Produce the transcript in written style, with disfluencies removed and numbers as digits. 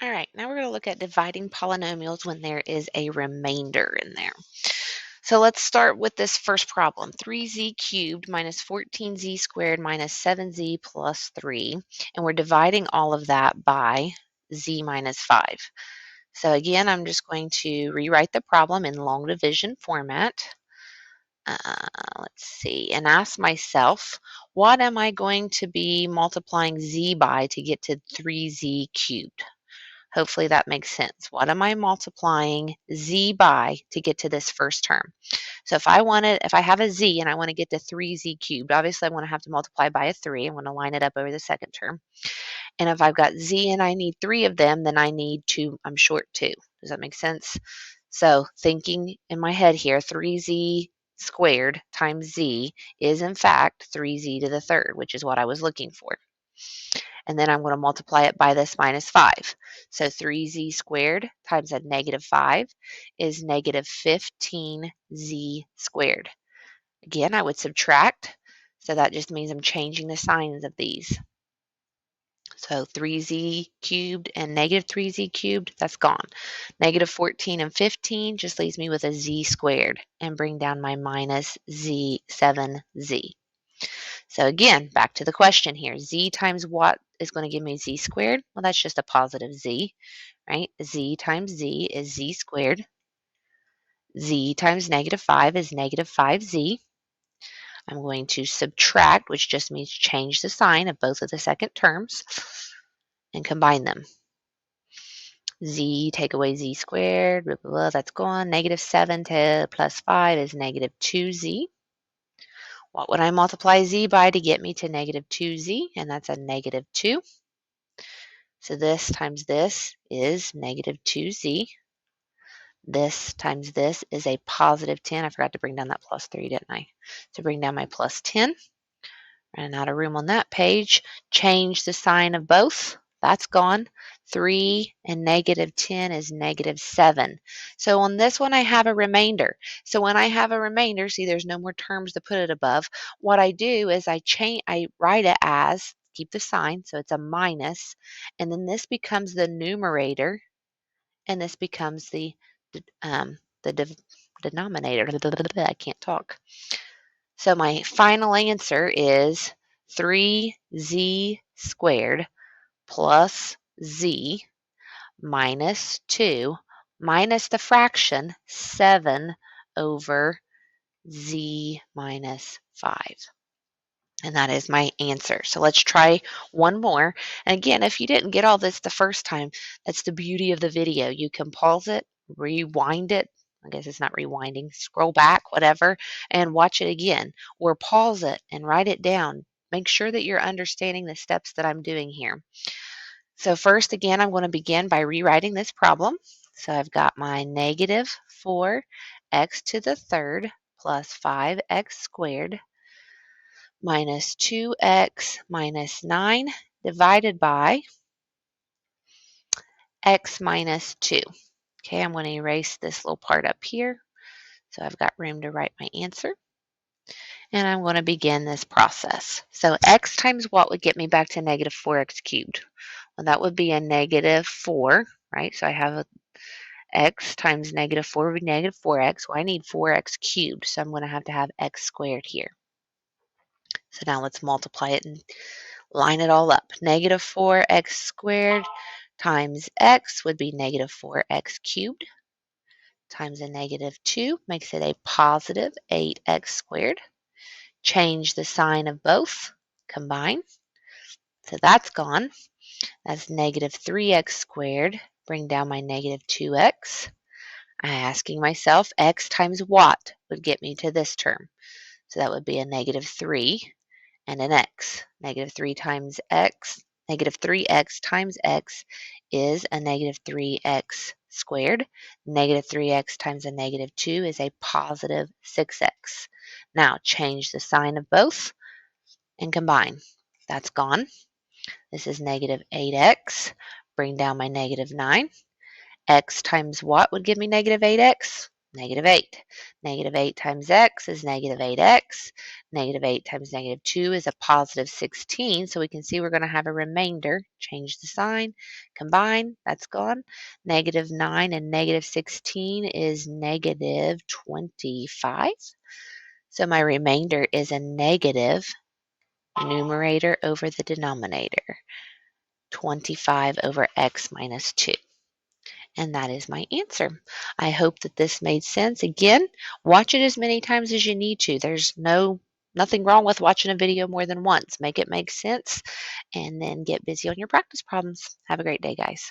All right, now we're going to look at dividing polynomials when there is a remainder in there. So let's start with this first problem. 3z cubed minus 14z squared minus 7z plus 3. And we're dividing all of that by z minus 5. So again, I'm just going to rewrite the problem in long division format. Let's see, and ask myself, what am I going to be multiplying z by to get to 3z cubed? Hopefully that makes sense. What am I multiplying z by to get to this first term? So if I have a z and I want to get to 3z cubed, obviously I'm going to have to multiply by a 3. I'm going to line it up over the second term. And if I've got z and I need 3 of them, then I need 2, I'm short 2. Does that make sense? So thinking in my head here, 3z squared times z is in fact 3z to the third, which is what I was looking for. And then I'm going to multiply it by this minus 5. So 3z squared times a negative 5 is negative 15z squared. Again, I would subtract, so that just means I'm changing the signs of these. So 3z cubed and negative 3z cubed, that's gone. Negative 14 and 15 just leaves me with a z squared and bring down my minus 7z. So again, back to the question here. Z times what is going to give me z squared? Well, that's just a positive z, right? Z times z is z squared. Z times negative 5 is negative 5z. I'm going to subtract, which just means change the sign of both of the second terms and combine them. Z, take away z squared, blah, blah, blah, that's gone. Negative 7 to plus 5 is negative 2z. What would I multiply z by to get me to negative 2z? And that's a negative 2. So this times this is negative 2z. This times this is a positive 10. I forgot to bring down that plus 3, didn't I? So bring down my plus 10. Ran out of room on that page. Change the sign of both. That's gone. 3 and negative 10 is negative 7. So on this one, I have a remainder. So when I have a remainder, see, there's no more terms to put it above. What I do is I write it as, keep the sign, so it's a minus, and then this becomes the numerator, and this becomes the denominator. I can't talk. So my final answer is 3z squared plus z minus 2 minus the fraction 7 over z minus 5. And that is my answer. So let's try one more. And again, if you didn't get all this the first time, that's the beauty of the video. You can pause it, rewind it. I guess it's not rewinding, scroll back, whatever, and watch it again. Or pause it and write it down. Make sure that you're understanding the steps that I'm doing here. So first, again, I'm going to begin by rewriting this problem. So I've got my negative 4x to the third plus 5x squared minus 2x minus 9 divided by x minus 2. Okay, I'm going to erase this little part up here so I've got room to write my answer. And I'm going to begin this process. So x times what would get me back to negative 4x cubed? Well, that would be a negative 4, right? So I have x times negative 4 would be negative 4x. Well, I need 4x cubed, so I'm going to have x squared here. So now let's multiply it and line it all up. Negative 4x squared times x would be negative 4x cubed times a negative 2 makes it a positive 8x squared. Change the sign of both, combine. So that's gone. That's negative 3x squared. Bring down my negative 2x. I'm asking myself, x times what would get me to this term? So that would be a negative 3 and an x. Negative 3 times x, negative 3x times x is a negative 3x squared. Negative 3x times a negative 2 is a positive 6x. Now change the sign of both and combine. That's gone. This is negative 8x. Bring down my negative 9. X times what would give me negative 8x? negative 8. Negative 8 times x is negative 8x. Negative 8 times negative 2 is a positive 16. So we can see we're going to have a remainder. Change the sign. Combine. That's gone. Negative 9 and negative 16 is negative 25. So my remainder is a negative numerator over the denominator. 25 over x minus 2. And that is my answer. I hope that this made sense. Again, watch it as many times as you need to. There's nothing wrong with watching a video more than once. Make it make sense and then get busy on your practice problems. Have a great day, guys.